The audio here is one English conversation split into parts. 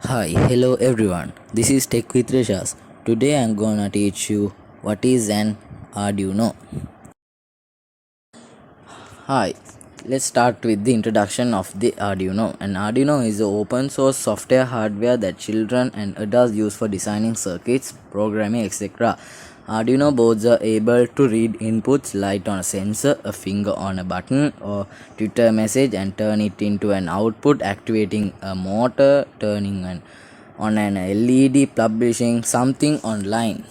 Hi, hello everyone. This is Tech with Rishas. Today I'm gonna teach you what is an Arduino. Hi, let's start with the introduction of the Arduino. An Arduino is an open source software hardware that children and adults use for designing circuits, programming, etc. Arduino boards are able to read inputs, light on a sensor, a finger on a button, or Twitter message and turn it into an output, activating a motor, turning on an LED, publishing something online.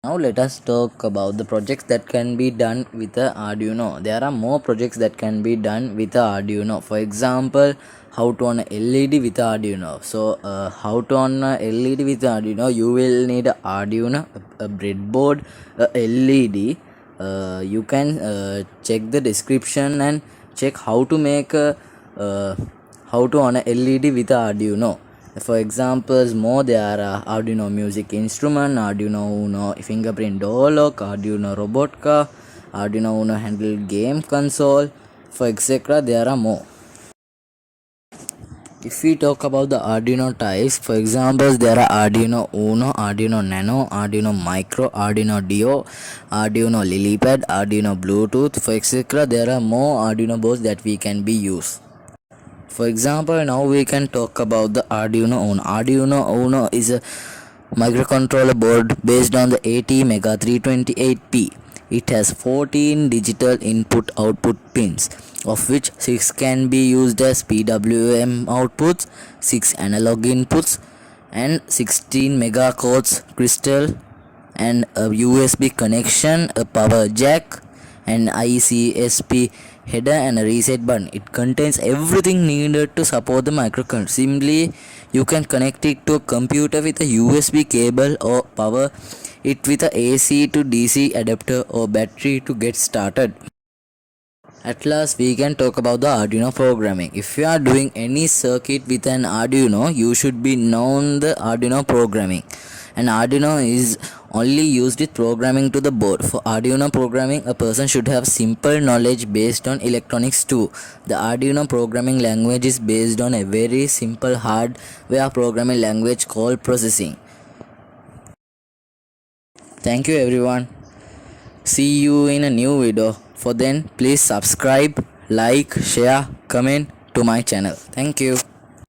Now let us talk about the projects that can be done with a Arduino. There are more projects that can be done with a Arduino. For example, how to on a LED with a Arduino. So how to on a LED with a Arduino, you will need a Arduino, a breadboard, a LED. You can check the description and check how to make a how to on a LED with a Arduino. For examples, more there are Arduino music instrument, Arduino Uno fingerprint door lock, Arduino robot car, Arduino Uno handle game console, for etc. There are more. If we talk about the Arduino types, for examples, there are Arduino Uno, Arduino Nano, Arduino Micro, Arduino Dio, Arduino Lilypad, Arduino Bluetooth, for etc. There are more Arduino boards that we can be used. For example, now we can talk about the Arduino Uno. Arduino Uno is a microcontroller board based on the AT-Mega 328P. It has 14 digital input-output pins, of which 6 can be used as PWM outputs, 6 analog inputs, and 16 megahertz crystal, and a USB connection, a power jack, an ICSP header, and a reset button. It contains everything needed to support the microcontroller. Simply, you can connect it to a computer with a USB cable or power it with a AC to DC adapter or battery to get started. At last, we can talk about the Arduino programming. If you are doing any circuit with an Arduino, you should be known the Arduino programming. An Arduino is only used with programming to the board. For Arduino programming, a person should have simple knowledge based on electronics too. The Arduino programming language is based on a very simple hardware programming language called processing. Thank you everyone. See you in a new video. For then, please subscribe, like, share, comment to my channel. Thank you.